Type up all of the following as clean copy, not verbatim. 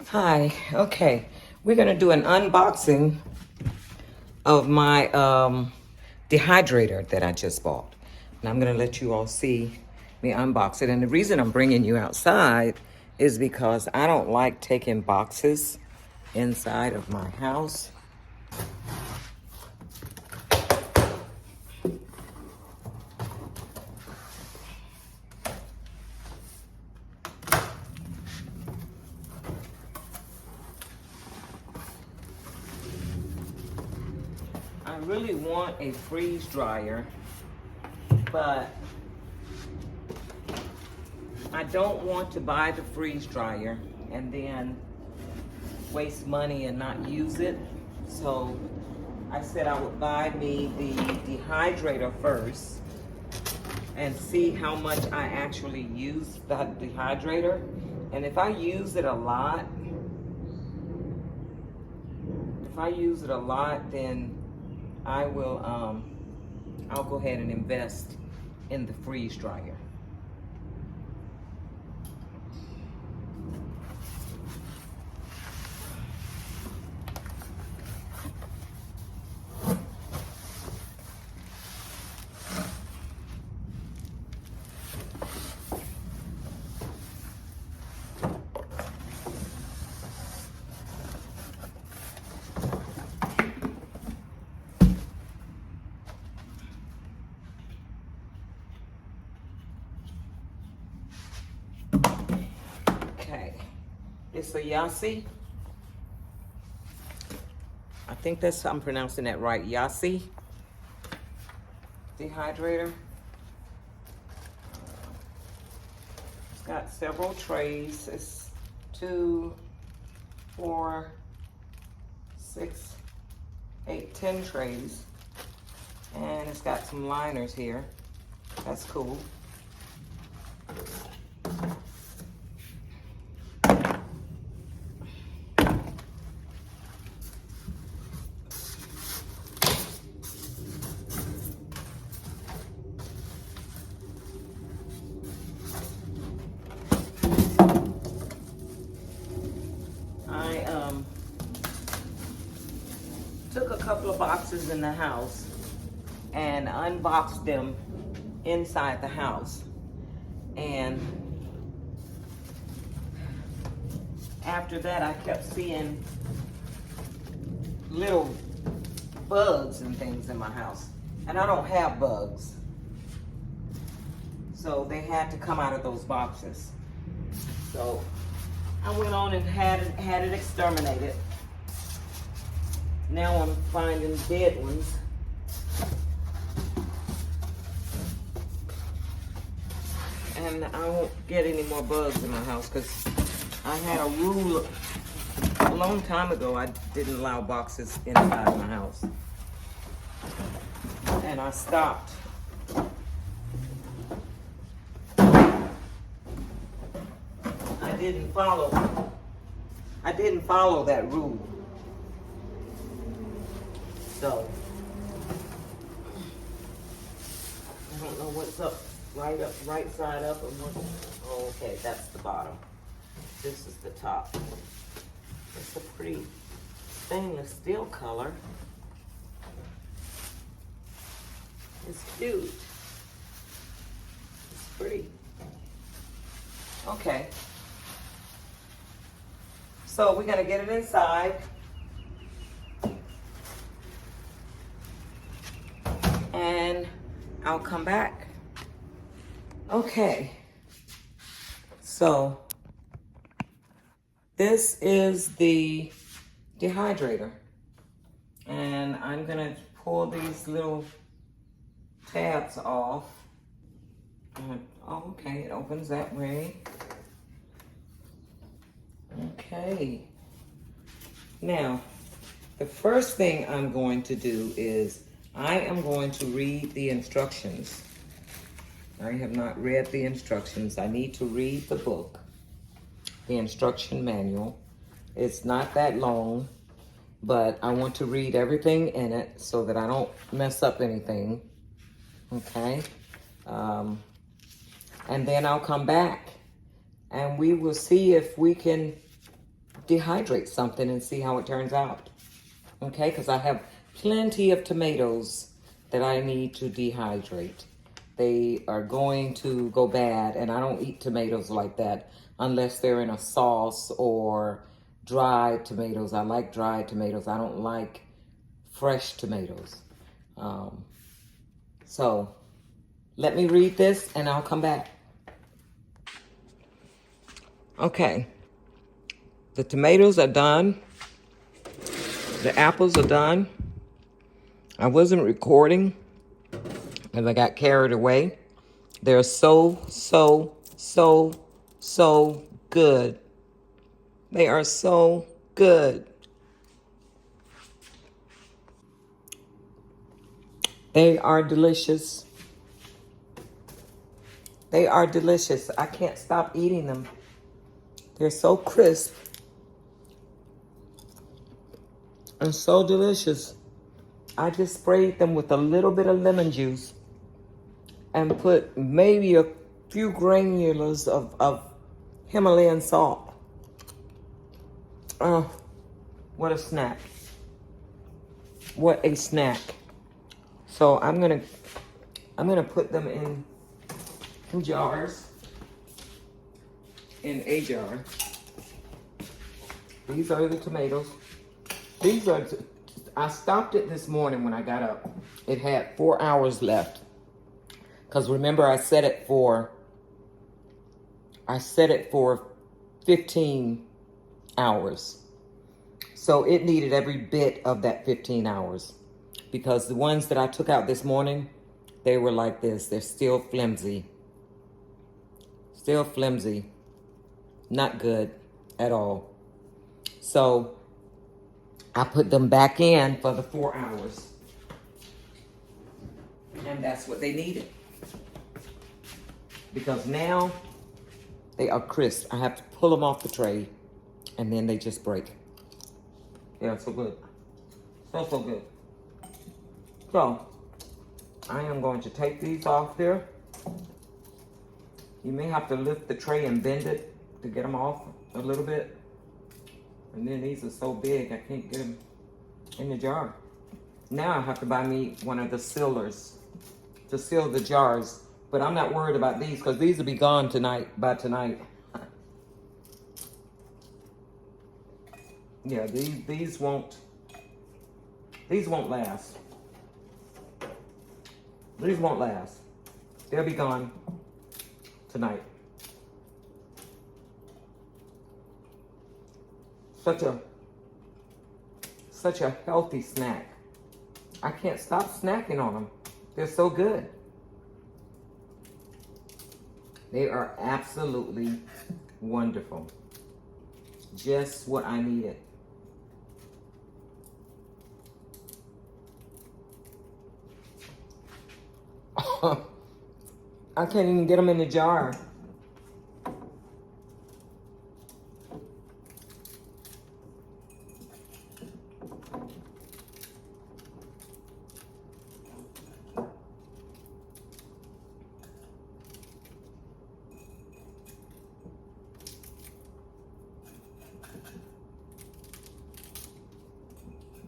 Hi, okay. We're gonna do an unboxing of my dehydrator that I just bought. And I'm gonna let you all see me unbox it. And the reason I'm bringing you outside is because I don't like taking boxes inside of my house. I really want a freeze dryer, but I don't want to buy the freeze dryer and then waste money and not use it. So I said I would buy me the dehydrator first and see how much I actually use the dehydrator. And if I use it a lot, then I will I'll go ahead and invest in the freeze dryer. Okay, it's a Yashe. I think that's, I'm pronouncing that right, Yashe Dehydrator. It's got several trays. It's 2, 4, 6, 8, 10 trays. And it's got some liners here. That's cool. Took a couple of boxes in the house and unboxed them inside the house. And after that, I kept seeing little bugs and things in my house. And I don't have bugs. So they had to come out of those boxes. So I went on and had it exterminated. Now I'm finding dead ones. And I won't get any more bugs in my house because I had a rule a long time ago. I didn't allow boxes inside my house. And I stopped. I didn't follow that rule. So I don't know what's up, right side up, and what. Oh, okay, that's the bottom. This is the top. It's a pretty stainless steel color. It's cute. It's pretty. Okay. So we're gonna get it inside. And I'll come back. Okay. So this is the dehydrator. And I'm gonna pull these little tabs off. Oh, okay, it opens that way. Okay. Now, the first thing I'm going to do is I am going to read the instructions. I have not read the instructions. I need to read the book, the instruction manual. It's not that long, but I want to read everything in it so that I don't mess up anything. Okay? And then I'll come back and we will see if we can dehydrate something and see how it turns out. Okay, because I have plenty of tomatoes that I need to dehydrate. They are going to go bad, and I don't eat tomatoes like that unless they're in a sauce or dried tomatoes. I like dried tomatoes. I don't like fresh tomatoes. So let me read this and I'll come back. Okay, the tomatoes are done. The apples are done. I wasn't recording because I got carried away. They're so good. They are so good. They are delicious. They are delicious. I can't stop eating them. They're so crisp and so delicious. I just sprayed them with a little bit of lemon juice and put maybe a few granules of Himalayan salt. Oh, what a snack. What a snack. So I'm gonna put them in jars. In a jar. These are the tomatoes. I stopped it this morning when I got up. It had 4 hours left. Because remember I set it for 15 hours. So it needed every bit of that 15 hours. Because the ones that I took out this morning, they were like this. They're still flimsy. Still flimsy. Not good at all. So I put them back in for the 4 hours. And that's what they needed. Because now they are crisp. I have to pull them off the tray and then they just break. Yeah, so good. So good. So I am going to take these off there. You may have to lift the tray and bend it to get them off a little bit. And then these are so big, I can't get them in the jar. Now I have to buy me one of the sealers to seal the jars. But I'm not worried about these because these will be gone by tonight. Yeah, these won't last. These won't last. They'll be gone tonight. Such a healthy snack. I can't stop snacking on them. They're so good. They are absolutely wonderful. Just what I needed. I can't even get them in the jar.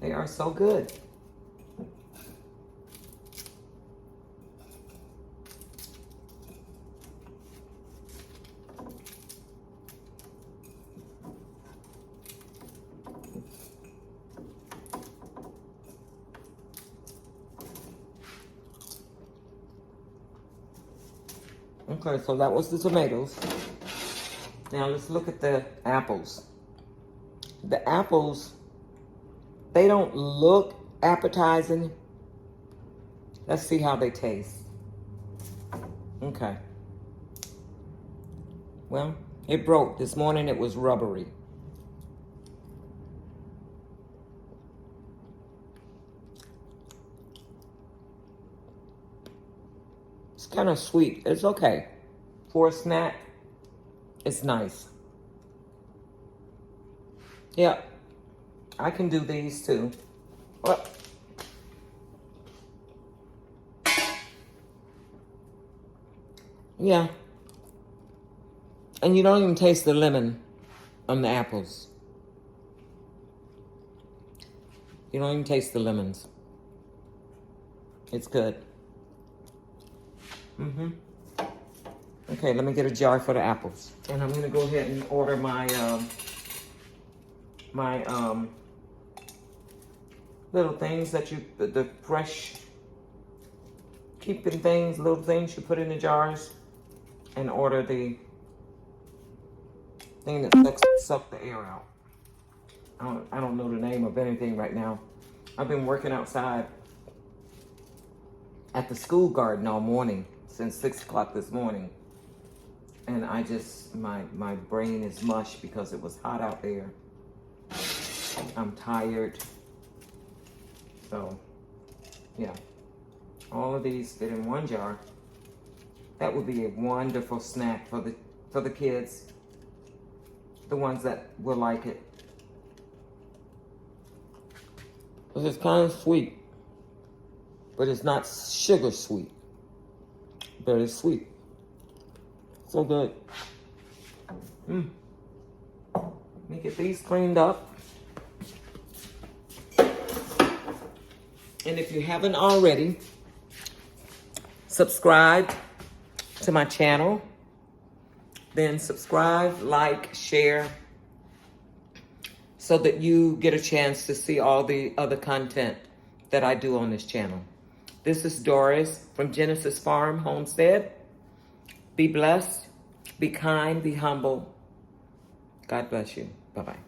They are so good. Okay, so that was the tomatoes. Now let's look at the apples. The apples, they don't look appetizing. Let's see how they taste. Okay. Well, it broke. This morning it was rubbery. It's kind of sweet. It's okay. For a snack, it's nice. Yeah, I can do these too. Well, yeah. And you don't even taste the lemon on the apples. You don't even taste the lemons. It's good. Okay, let me get a jar for the apples. And I'm gonna go ahead and order my little things that the fresh keeping things, little things you put in the jars, and order the thing that sucks the air out. I don't know the name of anything right now. I've been working outside at the school garden all morning since 6 o'clock this morning. And I just, my brain is mush because it was hot out there. I'm tired. So, yeah. All of these fit in one jar. That would be a wonderful snack for the kids. The ones that will like it. It's kind of sweet. But it's not sugar sweet. But it's sweet. So good. Let me get these cleaned up. And if you haven't already, subscribe to my channel. Then subscribe, like, share, so that you get a chance to see all the other content that I do on this channel. This is Doris from Genesis Farm Homestead. Be blessed, be kind, be humble. God bless you. Bye-bye.